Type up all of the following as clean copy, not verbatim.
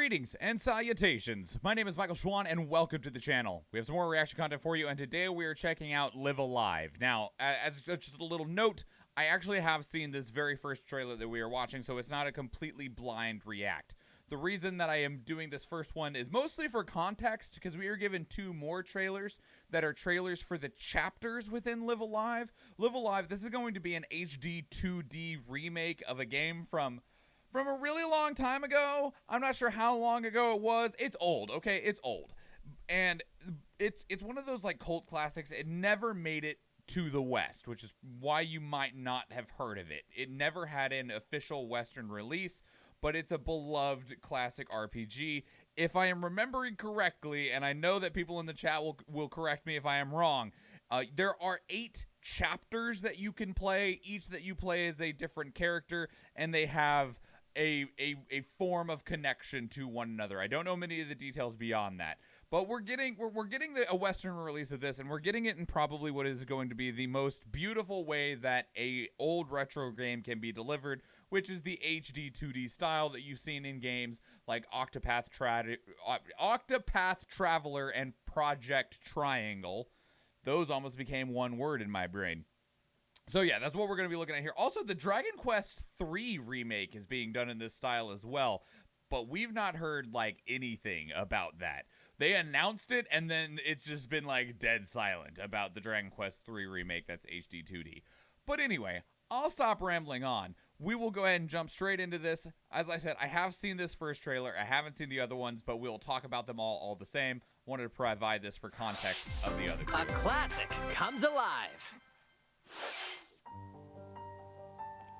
Greetings and salutations. My name is Michael Schwahn and welcome to the channel. We have some more reaction content for you, and today we are checking out Live Alive. Now, as just a little note, I actually have seen this very first trailer that we are watching, so it's not a completely blind react. The reason that I am doing this first one is mostly for context, because we are given two more trailers that are trailers for the chapters within Live Alive. Live Alive, this is going to be an HD 2D remake of a game from a really long time ago. I'm not sure how long ago it was. It's old, okay? It's old. And it's one of those like cult classics. It never made it to the West, which is why you might not have heard of it. It never had an official Western release, but it's a beloved classic RPG. If I am remembering correctly, and I know that people in the chat will correct me if I am wrong, there are 8 chapters that you can play. Each that you play is a different character, and they have a form of connection to one another. I don't know many of the details beyond that, but we're getting a Western release of this, and we're getting it in probably what is going to be the most beautiful way that a old retro game can be delivered, which is the HD 2D style that you've seen in games like Octopath Traveler and Project Triangle. Those almost became one word in my brain. So yeah, that's what we're going to be looking at here. Also, the Dragon Quest III remake is being done in this style as well, but we've not heard like anything about that. They announced it, and then it's just been like dead silent about the Dragon Quest III remake that's HD 2D. But anyway, I'll stop rambling on. We will go ahead and jump straight into this. As I said, I have seen this first trailer. I haven't seen the other ones, but we'll talk about them all the same. Wanted to provide this for context of the other two. A classic comes alive.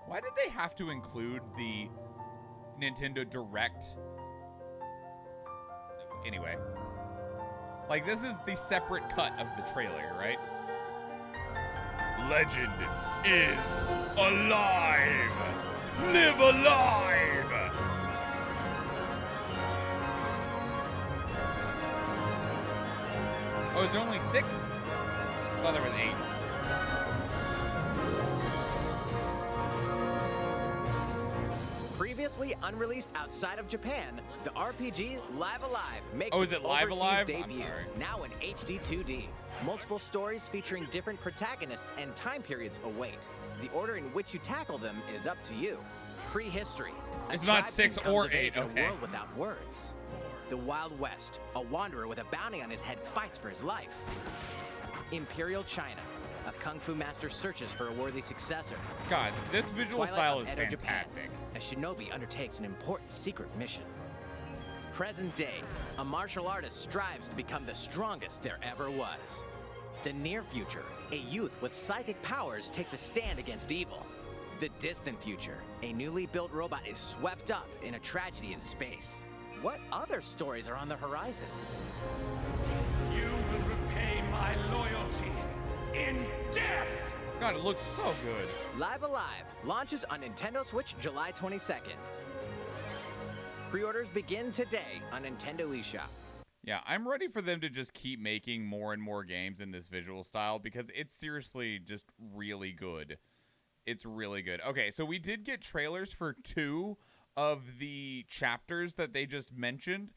Why did they have to include the Nintendo Direct? Anyway. Like, this is the separate cut of the trailer, right? Legend is alive! Live alive! Oh, is there only 6? I thought there was 8. Previously unreleased outside of Japan, the RPG Live Alive makes its overseas Alive? debut, now in HD 2D. Multiple stories featuring different protagonists and time periods await. The order in which you tackle them is up to you. Prehistory. It's not 6 or 8, in okay. a world without words. The Wild West. A wanderer with a bounty on his head fights for his life. Imperial China. A kung fu master searches for a worthy successor. God, this visual Twilight style of is Edo, fantastic. Japan. A shinobi undertakes an important secret mission. Present day, a martial artist strives to become the strongest there ever was. The near future, a youth with psychic powers takes a stand against evil. The distant future, a newly built robot is swept up in a tragedy in space. What other stories are on the horizon? You will repay my loyalty in death! God, it looks so good. Live Alive launches on Nintendo Switch July 22nd. Pre-orders begin today on Nintendo eShop. Yeah, I'm ready for them to just keep making more and more games in this visual style because it's seriously just really good. It's really good. Okay, so we did get trailers for 2 of the chapters that they just mentioned.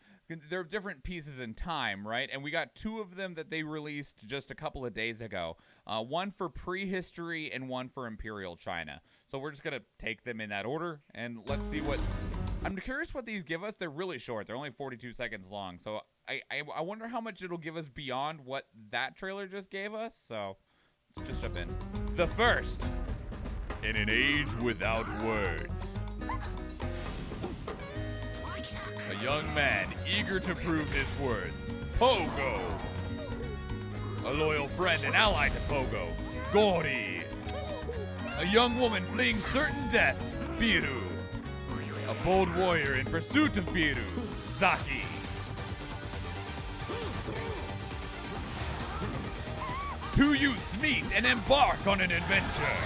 They're different pieces in time, right? And we got 2 of them that they released just a couple of days ago. One for Prehistory and one for Imperial China. So we're just going to take them in that order, and let's see what... I'm curious what these give us. They're really short. They're only 42 seconds long. So I wonder how much it'll give us beyond what that trailer just gave us. So let's just jump in. The first, in an age without words. A young man eager to prove his worth. Pogo. A loyal friend and ally to Pogo. Gori. A young woman fleeing certain death. Biru. A bold warrior in pursuit of Biru. Zaki. Two youths meet and embark on an adventure.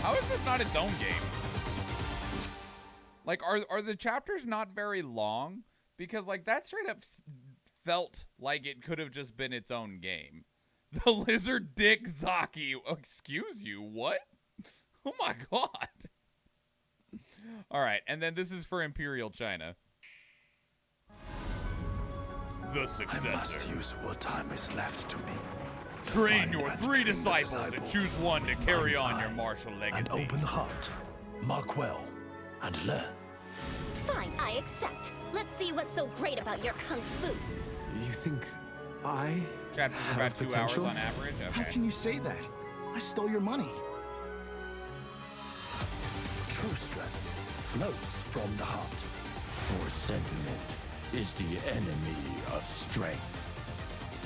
How is this not its own game? Like, are the chapters not very long? Because, like, that straight up felt like it could have just been its own game. The lizard dick Zaki. Excuse you, what? Oh my god. All right, and then this is for Imperial China. The successor. I must use what time is left to me. Train Find your and 3 train the disciples and disciple choose one to with carry mind's on eye, your martial legacy. An open heart. Mark well and learn. Fine, I accept. Let's see what's so great about your kung fu. You think I Chapters are have about 2 hours potential? on average. How Okay. can you say that? I stole your money. True strength flows from the heart. For sentiment is the enemy of strength.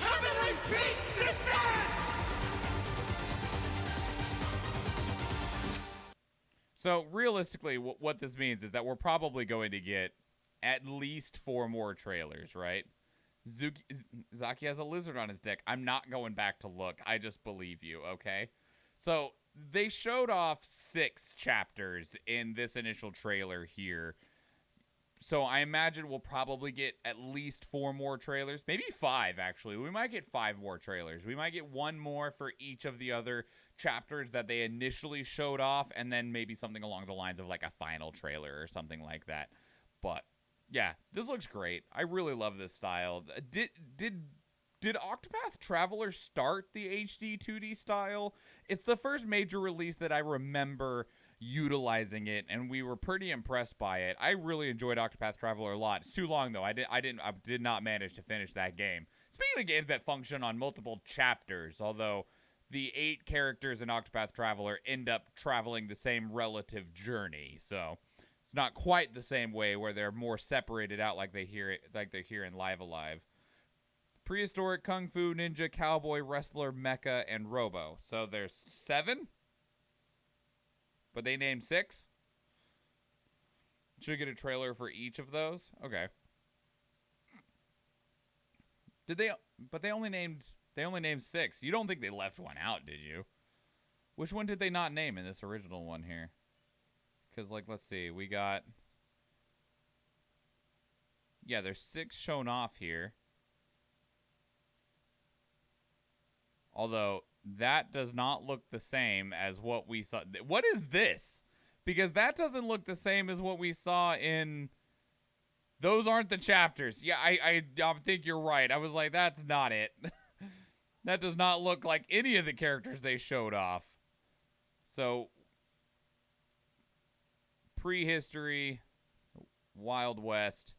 Heavenly beasts descend! So realistically, what this means is that we're probably going to get at least 4 more trailers, right? Zaki has a lizard on his deck. I'm not going back to look. I just believe you, okay? So they showed off 6 chapters in this initial trailer here. So I imagine we'll probably get at least 4 more trailers. Maybe 5, actually. We might get 5 more trailers. We might get 1 more for each of the other chapters that they initially showed off, and then maybe something along the lines of like a final trailer or something like that. But yeah, this looks great. I really love this style. Did Octopath Traveler start the HD 2D style? It's the first major release that I remember utilizing it, and we were pretty impressed by it. I really enjoyed Octopath Traveler a lot. It's too long though. I did not manage to finish that game. Speaking of games that function on multiple chapters, although the 8 characters in Octopath Traveler end up traveling the same relative journey, so it's not quite the same way where they're more separated out like they hear in Live Alive. Prehistoric, Kung Fu, Ninja, Cowboy, Wrestler, Mecha, and Robo. So there's 7? But they named 6? Should get a trailer for each of those? Okay. Did they... But they only named 6. You don't think they left one out, did you? Which one did they not name in this original one here? Because, like, let's see. We got... Yeah, there's 6 shown off here. Although, that does not look the same as what we saw. What is this? Because that doesn't look the same as what we saw in... Those aren't the chapters. Yeah, I think you're right. I was like, that's not it. That does not look like any of the characters they showed off. So, prehistory, Wild West,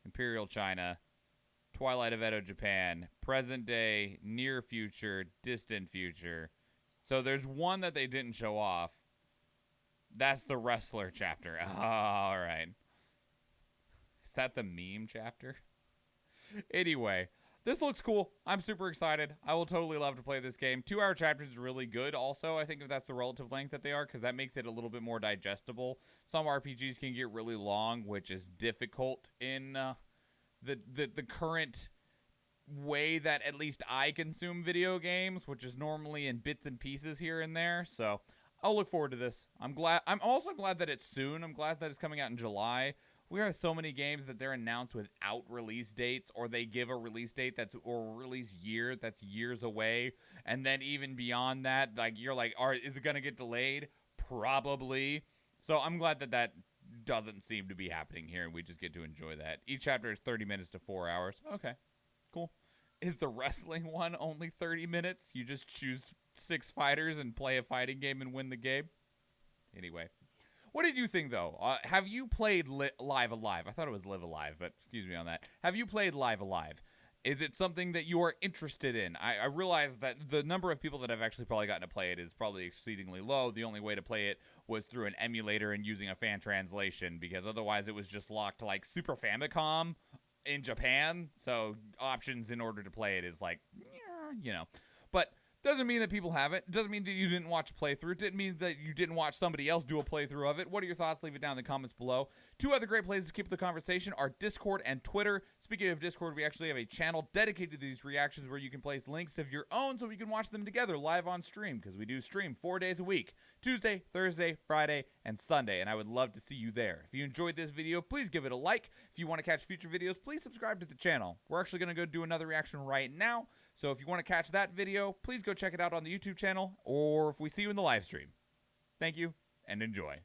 Imperial China, Twilight of Edo Japan, present day, near future, distant future. So there's one that they didn't show off. That's the Wrestler chapter. Oh, all right. Is that the meme chapter? Anyway, this looks cool. I'm super excited. I will totally love to play this game. 2-hour chapters is really good also. I think if that's the relative length that they are, because that makes it a little bit more digestible. Some RPGs can get really long, which is difficult in the current way that at least I consume video games, which is normally in bits and pieces here and there. So I'll look forward to this. I'm also glad that it's soon. I'm glad that it's coming out in July. We have so many games that they're announced without release dates, or they give a release date or release year that's years away, and then even beyond that, like you're like, is it gonna get delayed? Probably. So I'm glad that doesn't seem to be happening here, and we just get to enjoy that. Each chapter is 30 minutes to 4 hours. Okay, cool. Is the wrestling one only 30 minutes? You just choose 6 fighters and play a fighting game and win the game? Anyway. What did you think, though? Have you played Live Alive? I thought it was Live Alive, but excuse me on that. Have you played Live Alive? Is it something that you are interested in? I realize that the number of people that have actually probably gotten to play it is probably exceedingly low. The only way to play it was through an emulator and using a fan translation, because otherwise it was just locked to, like, Super Famicom in Japan. So options in order to play it is like, you know. But doesn't mean that people haven't. Doesn't mean that you didn't watch a playthrough. Didn't mean that you didn't watch somebody else do a playthrough of it. What are your thoughts? Leave it down in the comments below. 2 other great places to keep the conversation are Discord and Twitter. Speaking of Discord, we actually have a channel dedicated to these reactions where you can place links of your own so we can watch them together live on stream, because we do stream 4 days a week. Tuesday, Thursday, Friday, and Sunday, and I would love to see you there. If you enjoyed this video, please give it a like. If you want to catch future videos, please subscribe to the channel. We're actually going to go do another reaction right now. So if you want to catch that video, please go check it out on the YouTube channel, or if we see you in the live stream. Thank you, and enjoy.